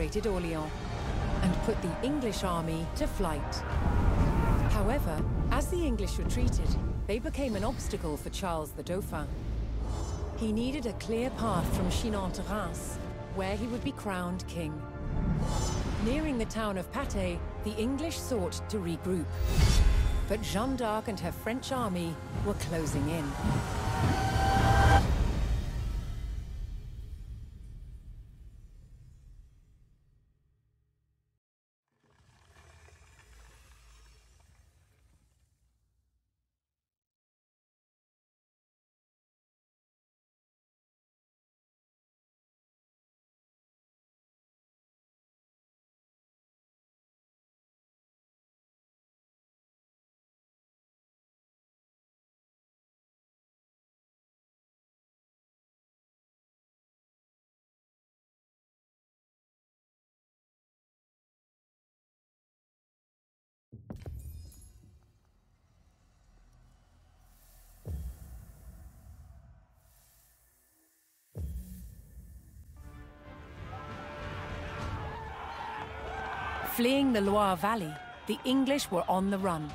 evacuated Orléans and put the English army to flight. However, as the English retreated, they became an obstacle for Charles the Dauphin. He needed a clear path from Chinon to Reims, where he would be crowned king. Nearing the town of Patay, the English sought to regroup. But Jeanne d'Arc and her French army were closing in. Fleeing the Loire Valley, the English were on the run.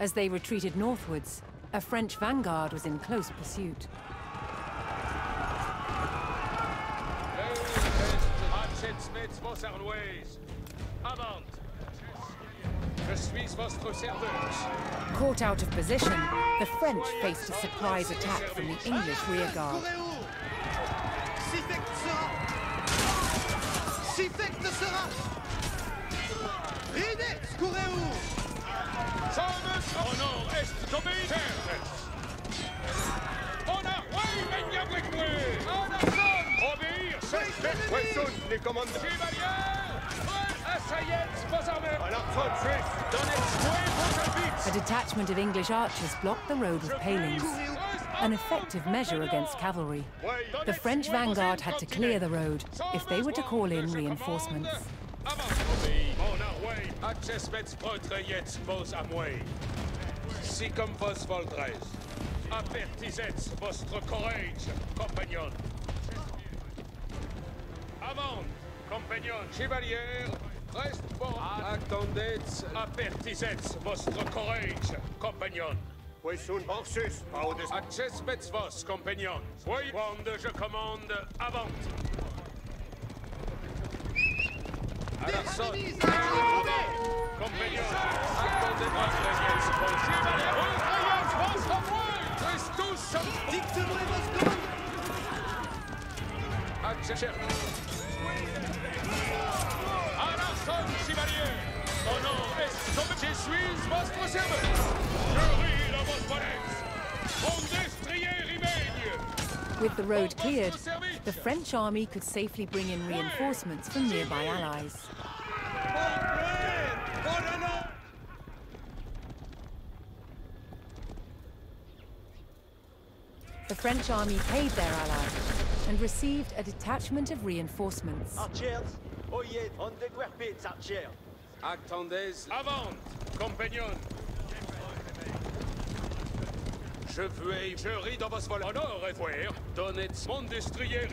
As they retreated northwards, a French vanguard was in close pursuit. Caught out of position, the French faced a surprise attack from the English rearguard. A detachment of English archers blocked the road with palings, an effective measure against cavalry. The French vanguard had to clear the road if they were to call in reinforcements. Avant, compagnon, chevalier, reste bon. Attendez, apertisez votre courage, compagnon. Oui, sun borsus, audes. Accespets vos, compagnon. Oui, quand je commande, avant. À la sonne. Compagnon, attendez votre chevalier, votre reste tous. Dicte-moi vos commandes. Accès. Je suis votre serveur. Je ris dans votre palais. Mon destrier remagne. With the road cleared, the French army could safely bring in reinforcements from nearby allies. The French army paid their allies and received a detachment of reinforcements. Archers, oyez, on déguerpit, archers. Attendez, avant, compagnon. Je ris dans vos vols. Honor et voir. Donnez mon destrier.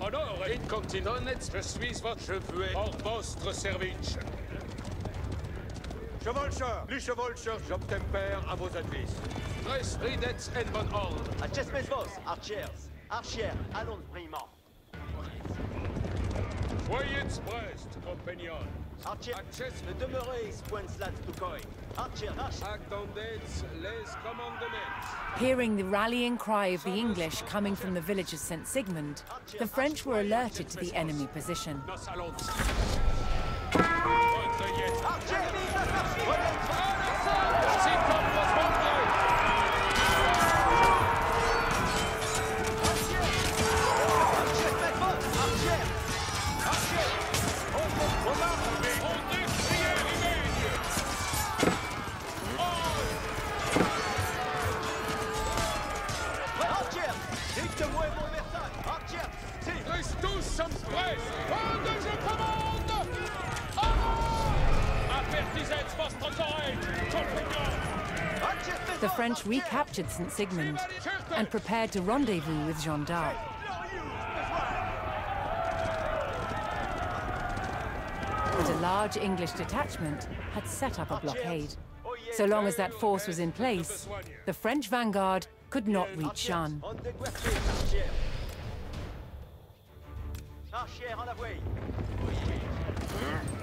Honor et continonnez. Je suis votre. Je veux hors votre service. Chevalcheur, les chevalcheurs, j'obtempère à vos advices. Ridets en bon ordre. Accespes vos, archers. Archers, allons priment. Soyez prest, compagnon. Archers, ne demeurez point slat to coin. Archers, attendez les commandements. Hearing the rallying cry of the English coming from the village of St. Sigmund, the French were alerted to the enemy position. The French recaptured St. Sigmund and prepared to rendezvous with Jeanne d'Arc. a large English detachment had set up a blockade. So long as that force was in place, the French vanguard could not reach Jeanne.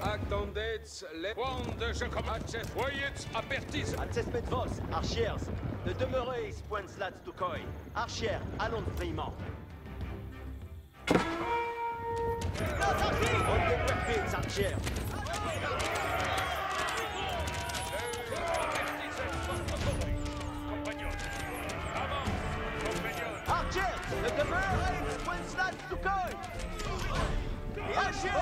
Attendez, les points je commande, voyez, apertis. Accessment vos, archers. Ne demeurez point slats to koi. Archers, allons vraiment. On déguerpis, archers. Archers, ne demeurez point slats to koi. Archers,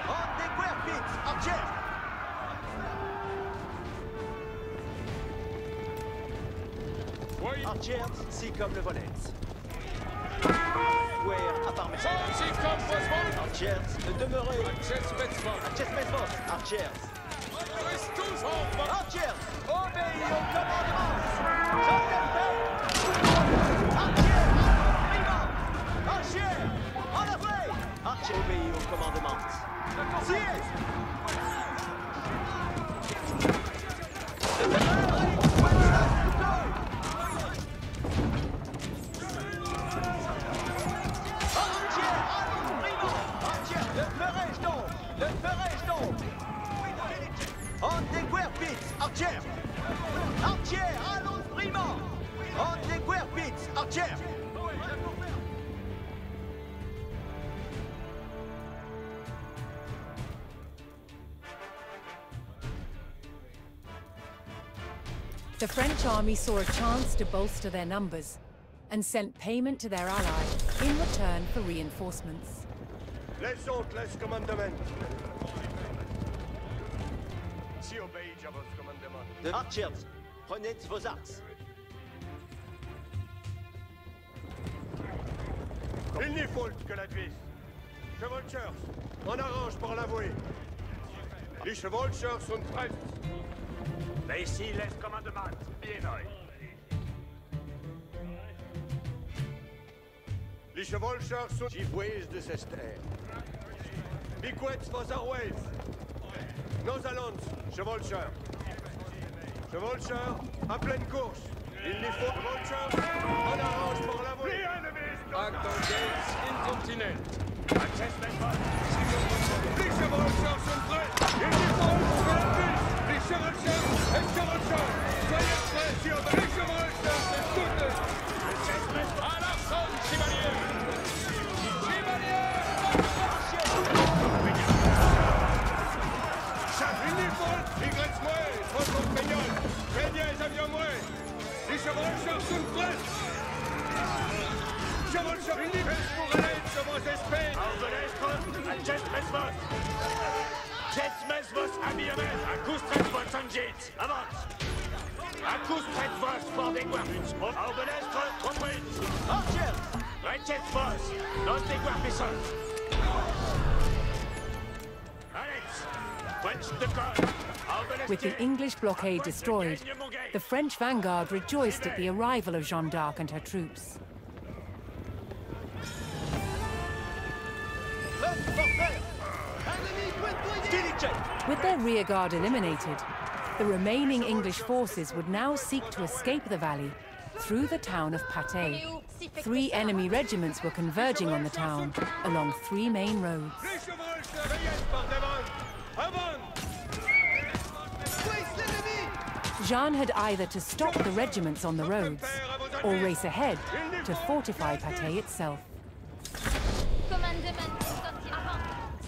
on déguerpis, archers. Archers, si comme le volet. Square à part mes Archers, ne demeurez. Accessment vos, archers. Archers, obéis au commandement. Archers, en avant. Archers, obéis au commandement. Sire. On déguerpis, archers! Archers, allons prima! On déguerpis, archers! The French army saw a chance to bolster their numbers and sent payment to their ally in return for reinforcements. Les autres, les commandements. Si obéis à votre commandement. De archers, prenez vos axes. Il n'y faut que la vis. Chevaucheurs, on arrange pour l'avouer. Les chevaucheurs sont prêts. Mais ici, les commandements. Bien oeil. Les chevaucheurs sont givoués de Sester. Biquets vos arwais. Nos allons, chevaucheurs. Chevaucheurs, à pleine course. Il n'y faut chevaucheurs, on arrange pour l'avouer. Attendez, incontinent. Les chevaucheurs sont prêts. Il n'y faut que la vis. Les chevaucheurs et chevaucheurs. Soyez prêts, si on va. Les chevaucheurs, écoutez. À la sonne, chevalier. Chevalier. Votre compagnon, craignez avions-moi. Les chevaucheurs sont prêts. Chevaucheurs unis pour aller sur vos espèces. Albenestre, accessment vos. Accessment vos, amiamen. Accustres vos sanjit. Avance. Accustres vos, for déguerpis. Albenestre, compris. Archers! Recet vos, non déguerpisson. Alex, French de code. With the English blockade destroyed, the French vanguard rejoiced at the arrival of Jeanne d'Arc and her troops. With their rearguard eliminated, the remaining English forces would now seek to escape the valley through the town of Patay. 3 enemy regiments were converging on the town along 3 main roads. Jeanne had either to stop the regiments on the roads or race ahead to fortify Patay itself. Commandement, avant,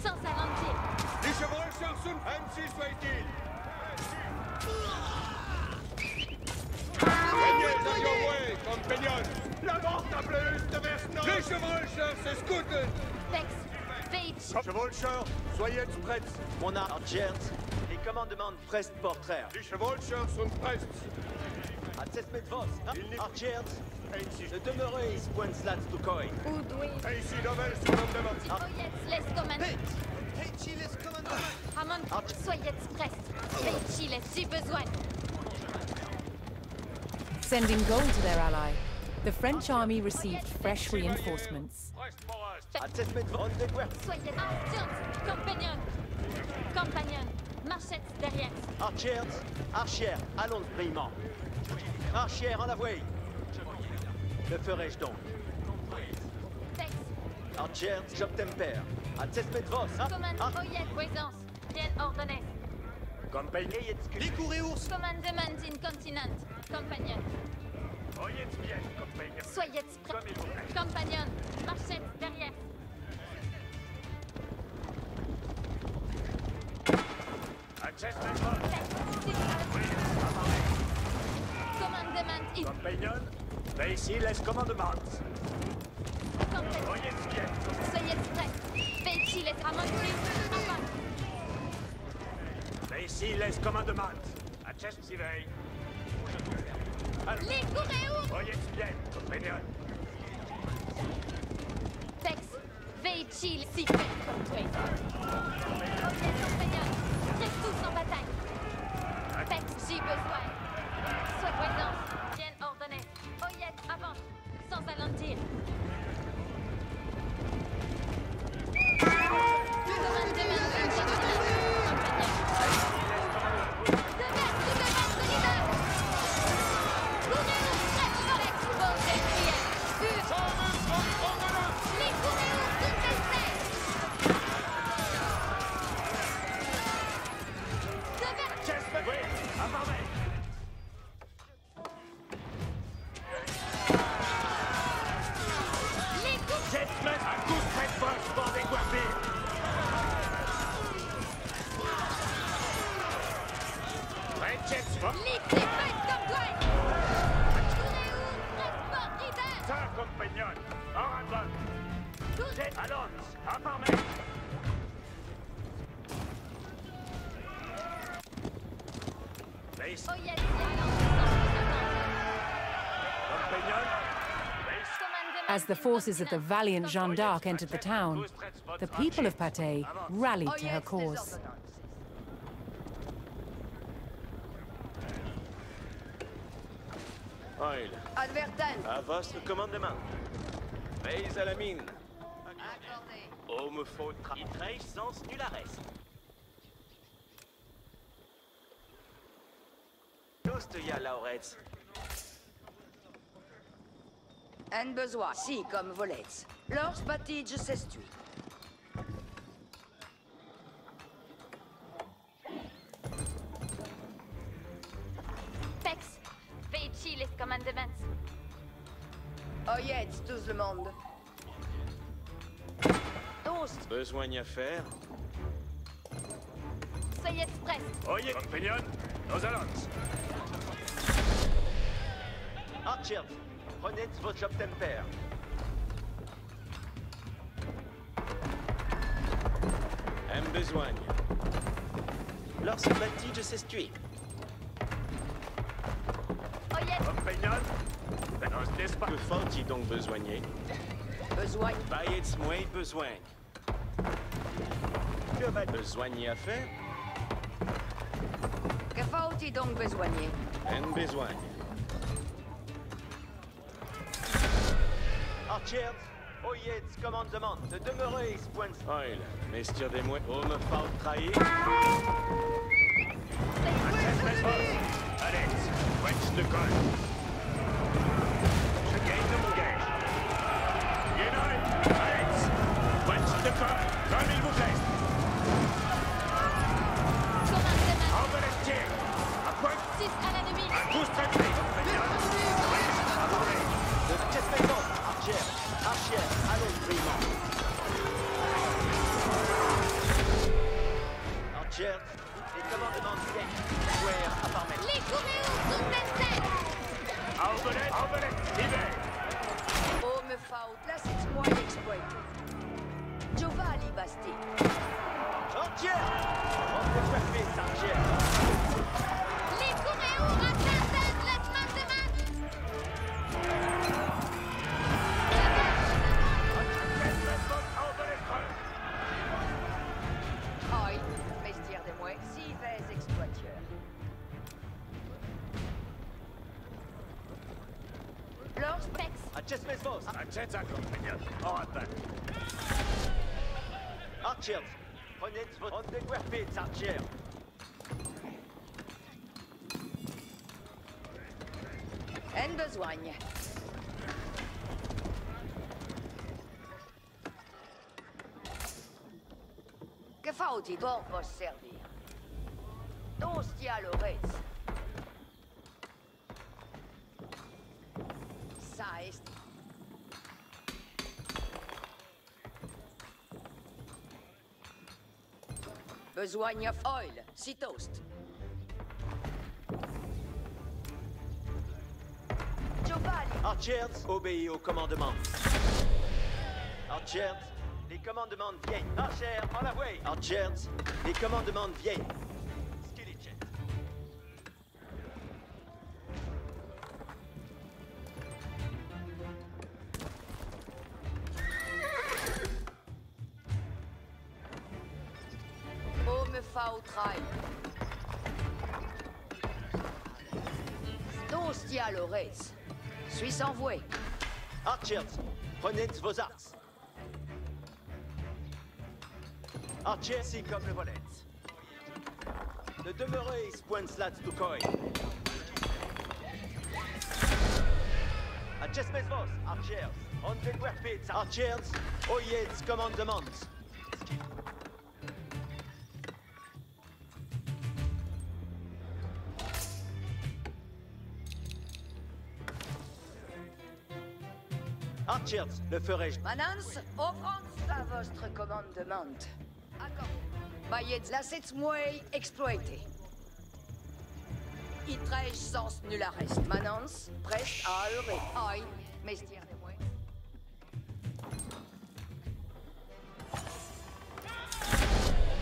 sans ralentir. Les chevaucheurs sont ainsi soit-il. Craignez avions-moi, compagnon. La mort à plus de Vernon. Les chevaucheurs s'escoutent. Vex, Veitch. Chevaucheurs, soyez prêts. Mon archers, les commandements prest portraire. Les chevaucheurs sont prêts. Accessment vos, archers, ne demeurez point slats to koi. Oudoué. Et ici, nouvelle commandement. Soyez les commandements. Ramon, soyez prêts. Veitch, les si besoin. Sending gold to their ally, the French army received fresh reinforcements. Reste pour reste. Access mit von de guerre. Soyez Archers, compagnon. Compagnon, marchette derrière. Archers, allons brillement. Archers en la voie. Le ferai-je donc? Tex, Archers, j'obtempère. Access mit vos. commande Oyet, présence. Bien ordonnée. Compagnie. Les courez ours. Commandement incontinent. Compagnon. Oyez bien, compagnon. Soyez prêts. Compagnon, marchette derrière. Access maintenant. Commandement in. Compagnon. Ici les commandements. Compagnon. Oyez bien. Soyez prêts. Veici les ramontis. Avant. Ici les commandements. Access veille. Les coureurs. Oyez bien, compagnon. Tex, veici si fait comme toi. Ok, compagnon. Reste tous en bataille. Tex, j'ai besoin. Sois présent. Bien ordonné. Oyet, avant. Sans alentir. As the forces of the valiant Jeanne d'Arc entered the town, the people of Patay rallied to her cause. Oil. Advertent. À votre commandement. Veille à la mine. Accordé. Oh, me faut traiter sans nul arrêt. Just ya Laurets. En besoin. Si, comme volets. Lors batige s'estui. Tex, veici les commandements. Oyez, tous le monde. Tous, Besoin à faire. soyez prêts. Oyez, compagnon. Nos allons. Archers, prenez votre job tempère. Besoin. Lorsque batige s'estui. Oyez, Compagnon. Nos l'espace. Que faut-il donc besoigner? Besoin. Baillez moins besoin. Que va besoigner à faire? Que faut-il donc besoigner? En besoin. Archers, oyez, commandement, de demeurer, point. Oil, messieurs des mois, oh me faut trahir. Allez, French de colle. Je gagne de mon gage. Jeanne, allez, French de colle. Comme il vous plaît. commandement. En volontiers. À point. 6 à l'ennemi. À tous traiter. De cette maison, Archers, allons brillement. Archers, les commandements du gang. Square à part mettre. Les coureurs sont blessés. Envolette, hiver. Oh, me faut, là c'est moi l'exploit. Giovanni Basti. Archers! On peut faire vite, Archers. Les coureurs atteignent le commandement. Aïe, mestière de moi, si vais exploiteur. Lors Pex. Archers, mes vos. Accetta, compagnon. En attaque. Archers, prenez votre thwarted, Archers. En besogne. Que faut-il pour vous servir? Dont stia l'ores? Ça est... Besogne of oil, si toast. Archers, obéis au commandement. Archers, les commandements viennent. Archers, en la voie. Archers, les commandements viennent. Skillet. Oh, me faut trail. Stia l'ores. Suis envoyé. Archers, prenez vos arcs. Archers, si comme le volet. Ne demeurez point slats to coin. Adjustments vos, Archers. On the weapons, Archers. Oyez commandements. Archers, le ferai-je. Manance, offrance à votre commandement. Accord. Bayez la cette mouille exploité. Itrej sens nul arrest. Manance, preste à heureux. Aïe, mestir de moi.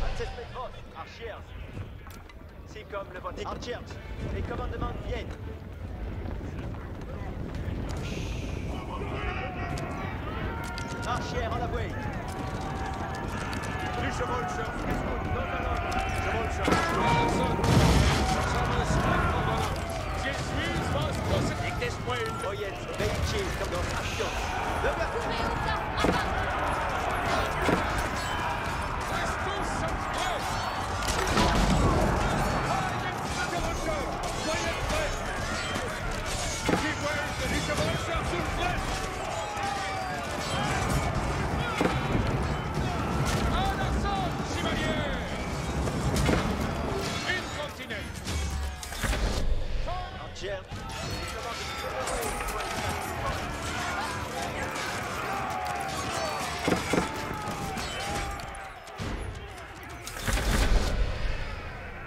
Adjustments vos, Archers. Si comme le volet. Archers, les commandements viennent. Archers, en la voie. Die Chevalchers, nos allons. Chevalchers. Je suis votre... Ik des point. Oyez, veillez comme dans action. Le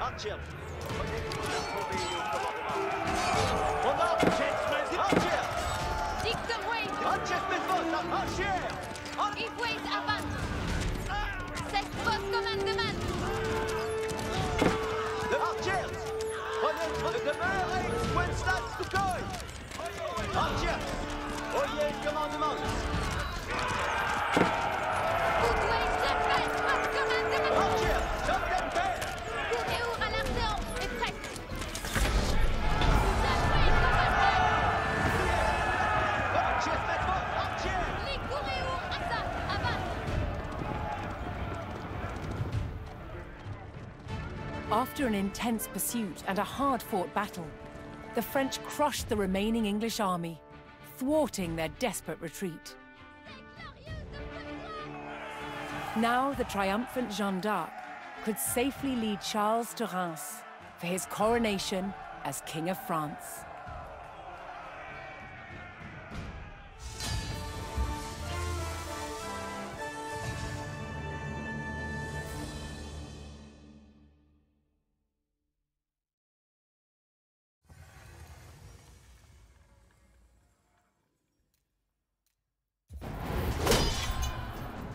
Archers, prenez obéis au commandement. Mon ordre, Archers! Dicte-moi! Adjustments, Archers! Il faut avant! C'est votre commandement! The Archers! Prenez votre demeure, point slats to coin! Archers! Oyez le commandement! Vous devez faire votre commandement! Archers! Jump them fair! Courez à l'arteon est prête! Vous avez commandement! Adjustments, Archers! Les courez à ça! Avant! After an intense pursuit and a hard-fought battle, the French crushed the remaining English army, thwarting their desperate retreat. Now the triumphant Jeanne d'Arc could safely lead Charles to Reims for his coronation as King of France.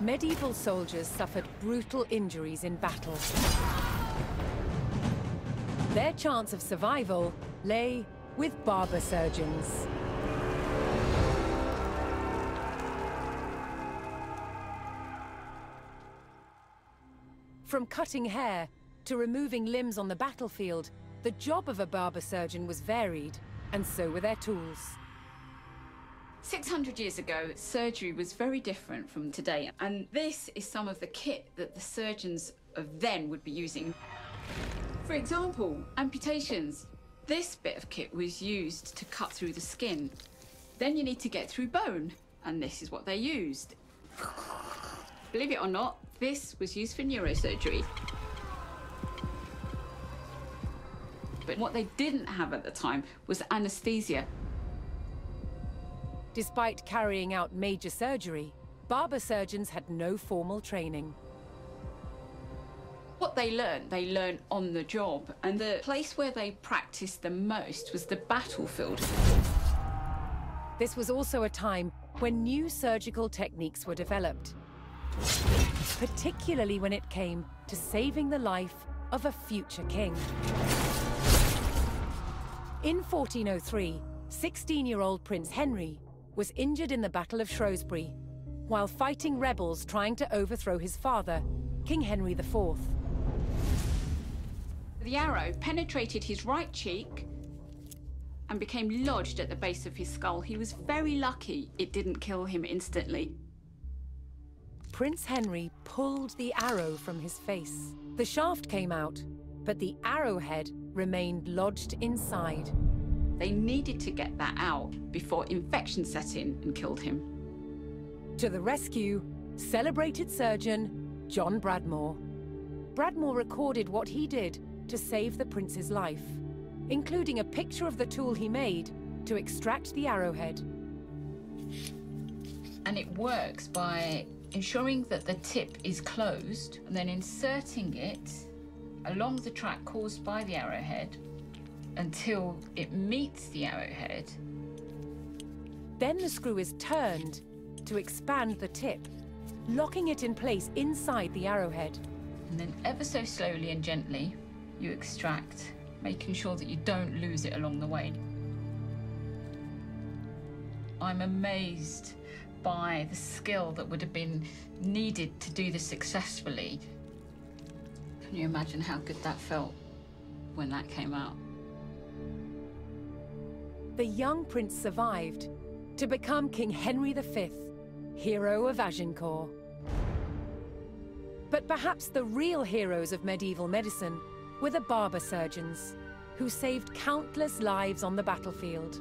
Medieval soldiers suffered brutal injuries in battle. Their chance of survival lay with barber surgeons. From cutting hair to removing limbs on the battlefield, the job of a barber surgeon was varied, and so were their tools. 600 years ago, surgery was very different from today, and this is some of the kit that the surgeons of then would be using. For example, amputations. This bit of kit was used to cut through the skin. Then you need to get through bone, and this is what they used. Believe it or not, this was used for neurosurgery. But what they didn't have at the time was anesthesia. Despite carrying out major surgery, barber surgeons had no formal training. What they learned on the job, and the place where they practiced the most was the battlefield. This was also a time when new surgical techniques were developed, particularly when it came to saving the life of a future king. In 1403, 16-year-old Prince Henry was injured in the Battle of Shrewsbury while fighting rebels trying to overthrow his father, King Henry IV. The arrow penetrated his right cheek and became lodged at the base of his skull. He was very lucky it didn't kill him instantly. Prince Henry pulled the arrow from his face. The shaft came out, but the arrowhead remained lodged inside. They needed to get that out before infection set in and killed him. To the rescue, celebrated surgeon John Bradmore. Bradmore recorded what he did to save the prince's life, including a picture of the tool he made to extract the arrowhead. And it works by ensuring that the tip is closed and then inserting it along the track caused by the arrowhead until it meets the arrowhead. Then the screw is turned to expand the tip, locking it in place inside the arrowhead. And then ever so slowly and gently, you extract, making sure that you don't lose it along the way. I'm amazed by the skill that would have been needed to do this successfully. Can you imagine how good that felt when that came out? The young prince survived to become King Henry V, hero of Agincourt. But perhaps the real heroes of medieval medicine were the barber surgeons, who saved countless lives on the battlefield.